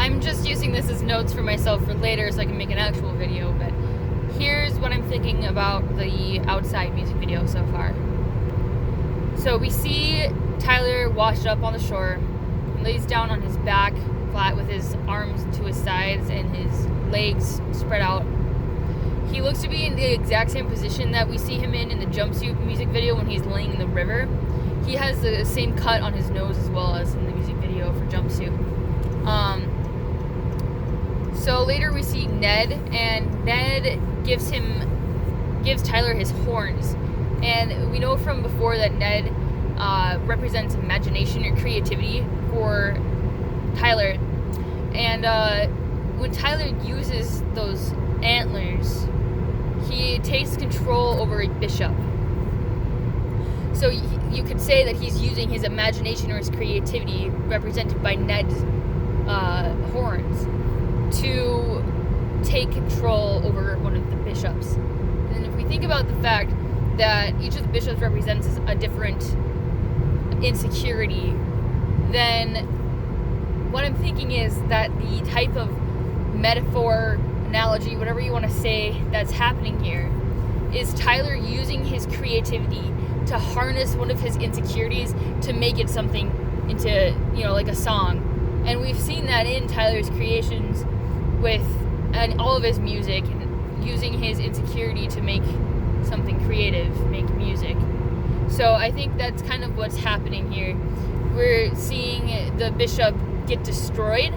I'm just using this as notes for myself for later so I can make an actual video, but here's what I'm thinking about the outside music video so far. So we see Tyler washed up on the shore. He lays down on his back flat with his arms to his sides and his legs spread out. He looks to be in the exact same position that we see him in the jumpsuit music video when he's laying in the river. He has the same cut on his nose as well as in the music video for Jumpsuit. So later we see Ned, and Ned gives Tyler his horns. And we know from before that Ned represents imagination or creativity for Tyler. And when Tyler uses those antlers, he takes control over a bishop. So you could say that he's using his imagination or his creativity, represented by Ned's horns, to take control over one of the bishops. And if we think about the fact that each of the bishops represents a different insecurity, then what I'm thinking is that the type of metaphor, analogy, whatever you want to say, that's happening here is Tyler using his creativity to harness one of his insecurities to make it something into, like a song. And we've seen that in Tyler's creations and all of his music, and using his insecurity to make something creative, make music. So I think that's kind of what's happening here. We're seeing the bishop get destroyed,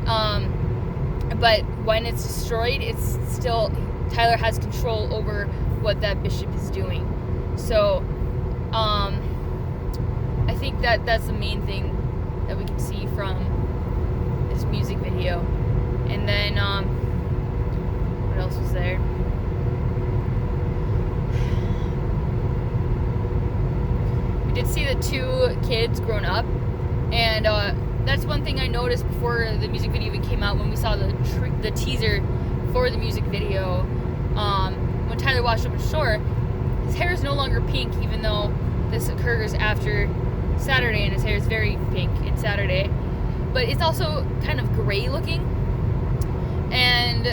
but when it's destroyed, it's still Tyler has control over what that bishop is doing. So I think that's the main thing that we can see from this music video. And then what else was there? We did see the two kids grown up, and that's one thing I noticed before the music video even came out. When we saw the teaser for the music video, when Tyler washed up on shore, his hair is no longer pink, even though this occurs after Saturday, and his hair is very pink in Saturday. But it's also kind of gray looking. And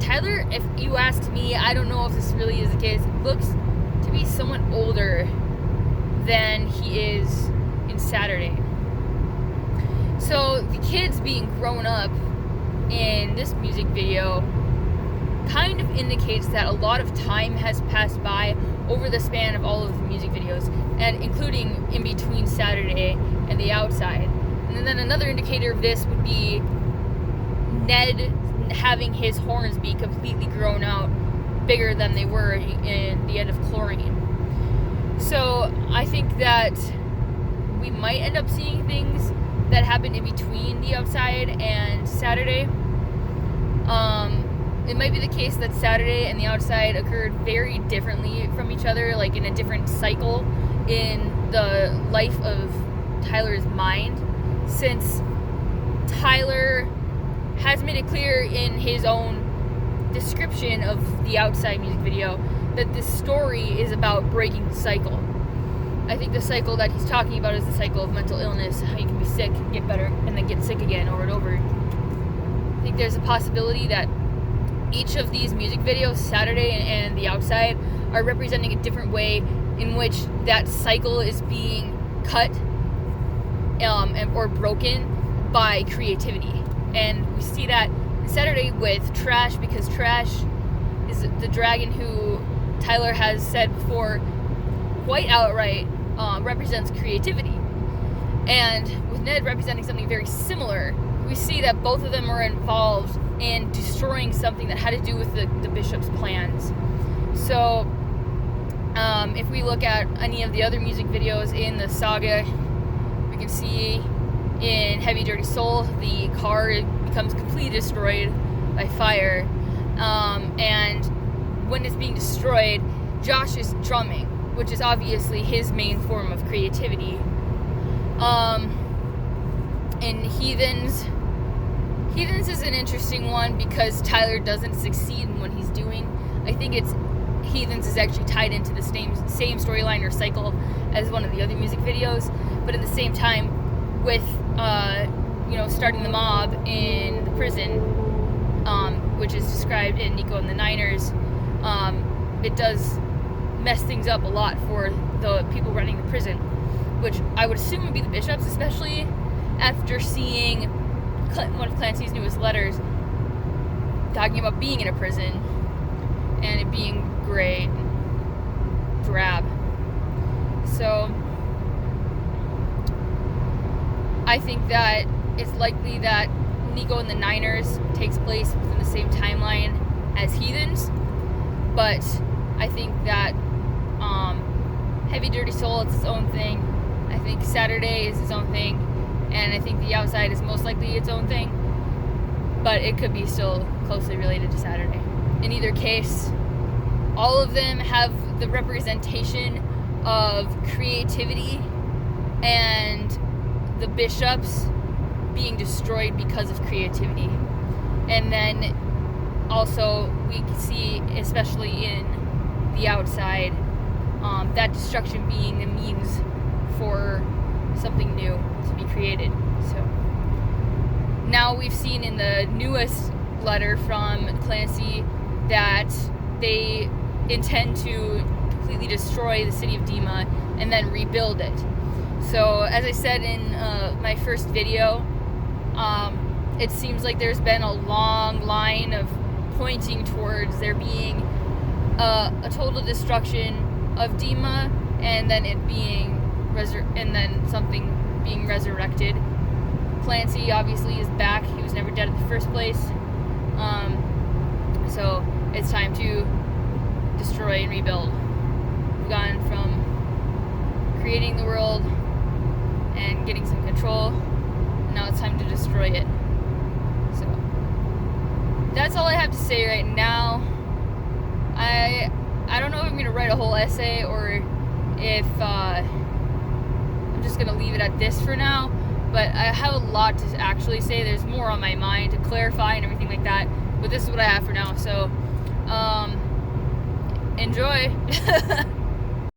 Tyler, if you ask me, I don't know if this really is the case, looks to be somewhat older than he is in Saturday. So the kids being grown up in this music video kind of indicates that a lot of time has passed by over the span of all of the music videos, and including in between Saturday and the outside. And then another indicator of this would be Ned having his horns be completely grown out, bigger than they were in the end of Chlorine. So I think that we might end up seeing things that happened in between the outside and Saturday. It might be the case that Saturday and the outside occurred very differently from each other, like in a different cycle in the life of Tyler's mind, since Tyler has made it clear in his own description of the outside music video that this story is about breaking the cycle. I think the cycle that he's talking about is the cycle of mental illness, how you can be sick, get better, and then get sick again over and over. I think there's a possibility that each of these music videos, Saturday and the outside, are representing a different way in which that cycle is being cut or broken by creativity. And we see that Saturday with Trash, because Trash is the dragon who Tyler has said before quite outright represents creativity. And with Ned representing something very similar, we see that both of them are involved in destroying something that had to do with the bishop's plans. So if we look at any of the other music videos in the saga, we can see in Heavy Dirty Soul, the car becomes completely destroyed by fire. And when it's being destroyed, Josh is drumming, which is obviously his main form of creativity. In Heathens is an interesting one because Tyler doesn't succeed in what he's doing. I think Heathens is actually tied into the same storyline or cycle as one of the other music videos, but at the same time, with starting the mob in the prison, which is described in Nico and the Niners, it does mess things up a lot for the people running the prison, which I would assume would be the bishops, especially after seeing one of Clancy's newest letters talking about being in a prison and it being gray and drab. So I think that it's likely that Nico and the Niners takes place within the same timeline as Heathens, but I think that Heavy Dirty Soul is its own thing. I think Saturday is its own thing, and I think The Outside is most likely its own thing, but it could be still closely related to Saturday. In either case, all of them have the representation of creativity and the bishops being destroyed because of creativity. And then also we can see, especially in The Outside, that destruction being the means for something new to be created. So now we've seen in the newest letter from Clancy that they intend to completely destroy the city of Dima and then rebuild it. So as I said in my first video, it seems like there's been a long line of pointing towards there being a total destruction of Dima, and then it being and then something being resurrected. Clancy obviously is back. He was never dead in the first place. So it's time to destroy and rebuild. We've gone from creating the world and getting some control, and now it's time to destroy it. So that's all I have to say right now. I don't know if I'm going to write a whole essay or if I'm just going to leave it at this for now, but I have a lot to actually say. There's more on my mind to clarify and everything like that, but this is what I have for now. So enjoy.